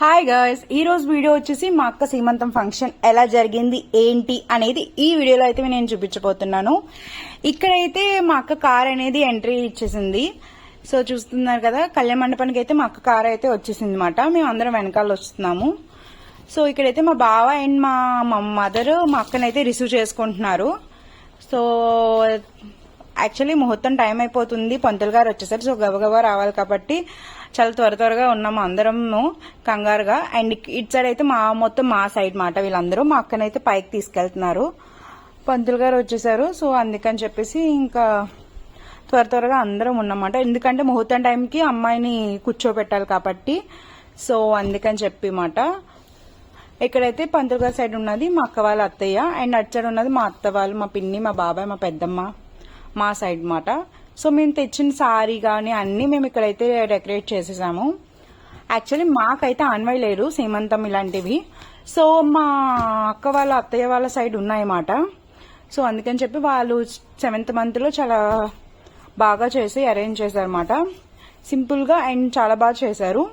Hi girls, ఈ రోజు video వచ్చేసి మా అక్క సీమంతం ఫంక్షన్ ఎలా జరిగింది ఏంటి అనేది ఈ వీడియోలో అయితే నేను చూపించబోతున్నాను. ఇక్కడైతే మా అక్క కార్ అనేది ఎంట్రీ ఇచ్చేసింది. సో చూస్తున్నారు కదా, కళ్యాణ మండపానికి అయితే మా అక్క కార్ అయితే వచ్చేసింది అనమాట. మేము అందరం వెనకాల వస్తున్నాము. సో ఇక్కడైతే మా బావ అండ్ మా మదర్ మా అక్కనైతే రిసీవ్ చేసుకుంటున్నారు. సో యాక్చువల్లీ ముహూర్తం టైం అయిపోతుంది, పంతులు గారు వచ్చేసరికి సో గబగబా రావాలి కాబట్టి చాలా త్వరగా ఉన్నాము అందరము కంగారుగా. అండ్ ఇటు సైడ్ అయితే మొత్తం మా సైడ్ మాట వీళ్ళందరూ మా అక్కనైతే పైకి తీసుకెళ్తున్నారు. పంతులు గారు వచ్చేసారు. సో అందుకని చెప్పేసి ఇంకా త్వరగా అందరం ఉన్నమాట. ఎందుకంటే ముహూర్తం టైంకి అమ్మాయిని కూర్చోబెట్టాలి కాబట్టి. సో అందుకని చెప్పి మాట ఇక్కడైతే పంతులు గారి సైడ్ ఉన్నది మా అక్క వాళ్ళ అత్తయ్య, అండ్ అటు సైడ్ ఉన్నది మా అత్త వాళ్ళు, మా పిన్ని, మా బాబాయ్, మా పెద్దమ్మ మా సైడ్ మాట. సో మేము తెచ్చిన సారీ కానీ అన్ని మేము ఇక్కడైతే డెకరేట్ చేసేసాము. యాక్చువల్లీ మాకైతే ఆన్వై లేరు సీమంతం ఇలాంటివి. సో మా అక్క వాళ్ళ అత్తయ్య వాళ్ళ సైడ్ ఉన్నాయన్నమాట. సో అందుకని చెప్పి వాళ్ళు 7th monthలో చాలా బాగా చేసి అరేంజ్ చేశారన్నమాట. సింపుల్గా అండ్ చాలా బాగా చేశారు.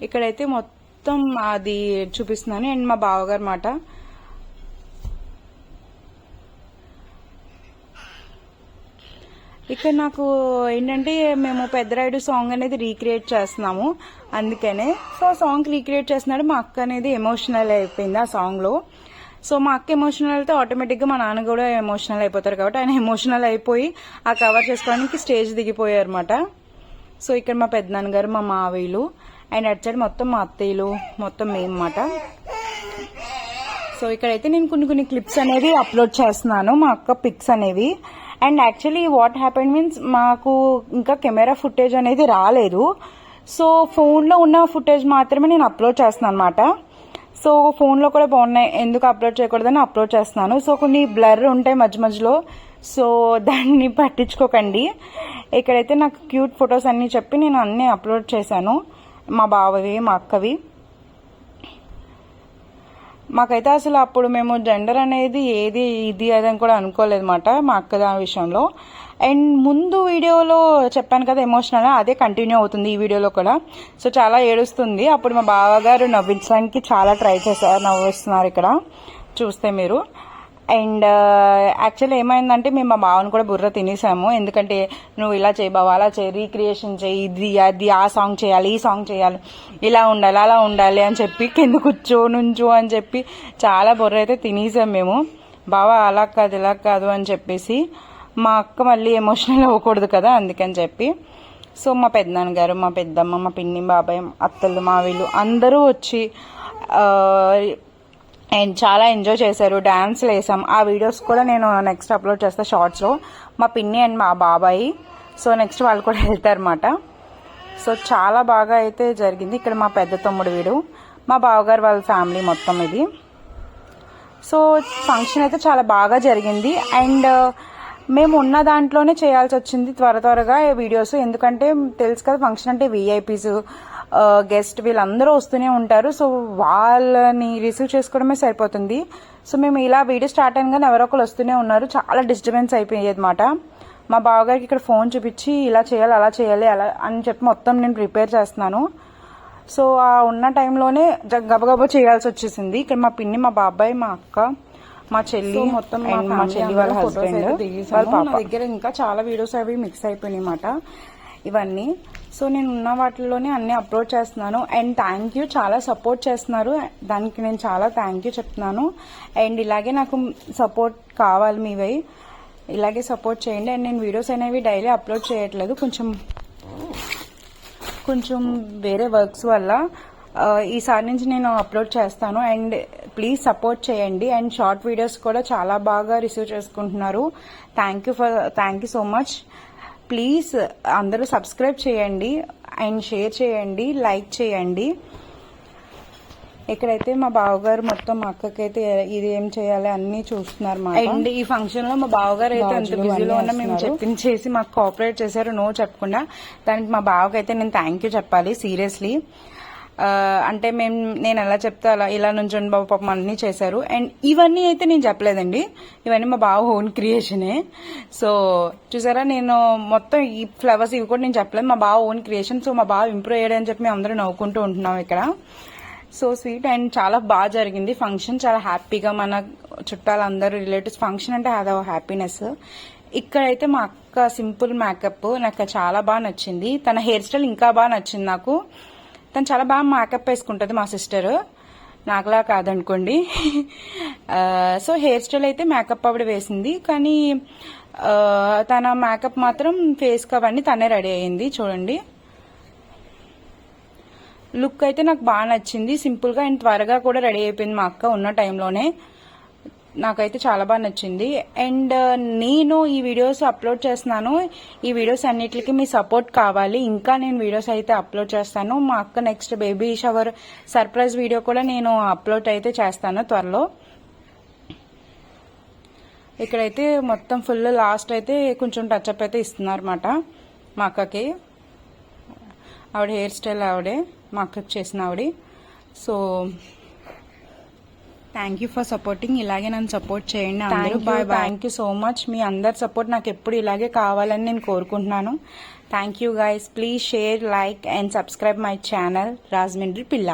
ఇక్కడైతే మొత్తం అది చూపిస్తున్నాను. అండ్ మా బావగారు మాట ఇక్కడ నాకు ఏంటంటే మేము పెద్దరాయుడు సాంగ్ అనేది రీక్రియేట్ చేస్తున్నాము, అందుకనే సో సాంగ్ రీక్రియేట్ చేస్తున్నాడు. మా అక్క అనేది ఎమోషనల్ అయిపోయింది ఆ సాంగ్ లో. సో మా అక్క ఎమోషనల్ అయితే ఆటోమేటిక్ గా మా నాన్న కూడా ఎమోషనల్ అయిపోతారు కాబట్టి ఆయన ఎమోషనల్ అయిపోయి ఆ కవర్ చేసుకోవడానికి స్టేజ్ దిగిపోయారు అనమాట. సో ఇక్కడ మా పెద్దనాన్నగారు, మా మావయ్యలు, అండ్ అటు సైడ్ మొత్తం మా అత్తయ్యలు, మొత్తం మేమన్నమాట. సో ఇక్కడైతే నేను కొన్ని క్లిప్స్ అనేవి అప్లోడ్ చేస్తున్నాను, మా అక్క పిక్స్ అనేవి. And actually what happened means మాకు ఇంకా కెమెరా ఫుటేజ్ అనేది రాలేదు. సో ఫోన్లో ఉన్న ఫుటేజ్ మాత్రమే నేను అప్లోడ్ చేస్తున్నాను అనమాట. సో ఫోన్లో కూడా బాగున్నాయి, ఎందుకు అప్లోడ్ చేయకూడదని అప్లోడ్ చేస్తున్నాను. సో కొన్ని బ్లర్ ఉంటాయి మధ్యలో, సో దాన్ని పట్టించుకోకండి. ఇక్కడైతే నాకు క్యూట్ ఫొటోస్ అన్నీ చెప్పి నేను అన్నీ అప్లోడ్ చేశాను, మా బావవి, మా అక్కవి. మాకైతే అసలు అప్పుడు మేము జెండర్ అనేది ఏది ఇది అదని కూడా అనుకోలేదు అనమాట మా అక్క దాని విషయంలో. అండ్ ముందు వీడియోలో చెప్పాను కదా ఎమోషనల్, అదే కంటిన్యూ అవుతుంది ఈ వీడియోలో కూడా. సో చాలా ఏడుస్తుంది. అప్పుడు మా బావగారు నవ్వించడానికి చాలా ట్రై చేశారు, నవ్విస్తున్నారు ఇక్కడ చూస్తే మీరు. అండ్ యాక్చువల్లీ ఏమైందంటే మేము మా బావని కూడా బుర్ర తినేసాము. ఎందుకంటే నువ్వు ఇలా చేయి బావ, అలా చేయి, రీక్రియేషన్ చేయి, ఇది అది, ఆ సాంగ్ చేయాలి, ఈ సాంగ్ చేయాలి, ఇలా ఉండాలి, అలా ఉండాలి అని చెప్పి కింద కూర్చో నుంచో అని చెప్పి చాలా బుర్ర అయితే తినేసాం మేము. బావ అలా కాదు ఇలా కాదు అని చెప్పేసి మా అక్క మళ్ళీ ఎమోషనల్ అవ్వకూడదు కదా, అందుకని చెప్పి. సో మా పెద్దనాన్నగారు, మా పెద్దమ్మ, మా పిన్ని, బాబాయ్, అత్తలు, మావిళ్ళు అందరూ వచ్చి అండ్ చాలా ఎంజాయ్ చేశారు. డాన్స్లు వేసాం. ఆ వీడియోస్ కూడా నేను నెక్స్ట్ అప్లోడ్ చేస్తాను షార్ట్స్లో. మా పిన్ని అండ్ మా బాబాయి, సో నెక్స్ట్ వాళ్ళు కూడా వెళ్తారన్నమాట. సో చాలా బాగా అయితే జరిగింది. ఇక్కడ మా పెద్ద తమ్ముడు వీడు, మా బావగారు వాళ్ళ ఫ్యామిలీ మొత్తం ఇది. సో ఫంక్షన్ అయితే చాలా బాగా జరిగింది. అండ్ మేము ఉన్న దాంట్లోనే చేయాల్సి వచ్చింది త్వరగా వీడియోస్. ఎందుకంటే తెలుసు కదా ఫంక్షన్ అంటే విఐపీస్, గెస్ట్ వీళ్ళందరూ వస్తూనే ఉంటారు. సో వాళ్ళని రిసీవ్ చేసుకోవడమే సరిపోతుంది. సో మేము ఇలా వీడియో స్టార్ట్ అయిన కానీ ఎవరో ఒకరు వస్తూనే ఉన్నారు. చాలా డిస్టర్బెన్స్ అయిపోయేది అనమాట. మా బావగారికి ఇక్కడ ఫోన్ చూపించి ఇలా చేయాలి, అలా చేయాలి, అలా అని చెప్పి మొత్తం నేను ప్రిపేర్ చేస్తున్నాను. సో ఆ ఉన్న టైంలోనే గబగబా చేయాల్సి వచ్చేసింది. ఇక్కడ మా పిన్ని, మా బాబాయ్, మా అక్క, మా చెల్లి, మొత్తం మా చెల్లి వాళ్ళ హస్బెండ్, వాళ్ళ పాప. నా దగ్గర ఇంకా చాలా వీడియోస్ అవి మిక్స్ అయిపోయినాయి అన్నమాట ఇవన్నీ. సో నేను ఉన్న వాటిల్లోనే అన్ని అప్లోడ్ చేస్తున్నాను. అండ్ థ్యాంక్ యూ, చాలా సపోర్ట్ చేస్తున్నారు, దానికి నేను చాలా థ్యాంక్ యూ చెప్తున్నాను. అండ్ ఇలాగే నాకు సపోర్ట్ కావాలి మీవై, ఇలాగే సపోర్ట్ చేయండి. అండ్ నేను వీడియోస్ అనేవి డైలీ అప్లోడ్ చేయట్లేదు, కొంచెం వేరే వర్క్స్ వల్ల. ఈసారి నుంచి నేను అప్లోడ్ చేస్తాను. అండ్ ప్లీజ్ సపోర్ట్ చేయండి. అండ్ షార్ట్ వీడియోస్ కూడా చాలా బాగా రిసీవ్ చేసుకుంటున్నారు. Thank you so much. Please అందరూ సబ్స్క్రైబ్ చేయండి అండ్ షేర్ చేయండి, లైక్ చేయండి. ఇక్కడైతే మా బావగారు మొత్తం మా అక్కకైతే ఇది ఏం చేయాలి అన్ని చూస్తున్నారు. అండ్ ఈ ఫంక్షన్ లో మా బావగారు అయితే అంత బిజీలో ఉన్నా మేము చెప్పించేసి మాకు కోఆపరేట్ చేశారు, నో చెప్పకుండా. దానికి మా బావకైతే నేను థ్యాంక్ యూ చెప్పాలి సీరియస్లీ. అంటే నేను ఎలా చెప్తా అలా ఇలా నుంచోండి బాబు పాపం అన్నీ చేశారు. అండ్ ఇవన్నీ అయితే నేను చెప్పలేదండి, ఇవన్నీ మా బావ ఓన్ క్రియేషనే. సో చూసారా, నేను మొత్తం ఈ ఫ్లవర్స్ ఇవి కూడా నేను చెప్పలేదు, మా బావ ఓన్ క్రియేషన్. సో మా బావ ఇంప్రూవ్ అయ్యాడని చెప్పి మేము అందరూ నవ్వుకుంటూ ఉంటున్నాం ఇక్కడ. సో స్వీట్ అండ్ చాలా బాగా జరిగింది ఫంక్షన్, చాలా హ్యాపీగా. మన చుట్టాలందరూ రిలేటివ్స్ ఫంక్షన్ అంటే అదో హ్యాపీనెస్. ఇక్కడైతే మా అక్క సింపుల్ మేకప్ నాకు చాలా బాగా నచ్చింది. తన హెయిర్ స్టైల్ ఇంకా బాగా నచ్చింది నాకు. తను చాలా బాగా మేకప్ వేసుకుంటుంది మా సిస్టర్, నాకులా కాదనుకోండి. సో హెయిర్ స్టైల్ అయితే మేకప్ ఆవిడ వేసింది, కానీ తన మేకప్ మాత్రం ఫేస్కి అవన్నీ తనే రెడీ అయ్యింది. చూడండి, లుక్ అయితే నాకు బాగా నచ్చింది, సింపుల్గా అండ్ త్వరగా కూడా రెడీ అయిపోయింది మా అక్క ఉన్న టైంలోనే. నాకైతే చాలా బాగా నచ్చింది. అండ్ నేను ఈ వీడియోస్ అప్లోడ్ చేస్తున్నాను, ఈ వీడియోస్ అన్నిటికీ మీ సపోర్ట్ కావాలి. ఇంకా నేను వీడియోస్ అయితే అప్లోడ్ చేస్తాను. మా అక్క next baby shower surprise video కూడా నేను అప్లోడ్ అయితే చేస్తాను త్వరలో. ఇక్కడైతే మొత్తం ఫుల్ లాస్ట్ అయితే కొంచెం టచ్అప్ అయితే ఇస్తున్నారు అన్నమాట మా అక్కకి. ఆవిడ హెయిర్ స్టైల్ ఆవిడే మా అక్కకి చేసిన ఆవిడ. So thank you for supporting. ఇలాగే నన్ను సపోర్ట్ చేయండి అందరూ. Thank you so much. మీ అందరి సపోర్ట్ నాకు ఎప్పుడు ఇలాగే కావాలని నేను కోరుకుంటున్నాను. Thank you guys. Please share, like and subscribe my channel Rajahmundry పిల్ల.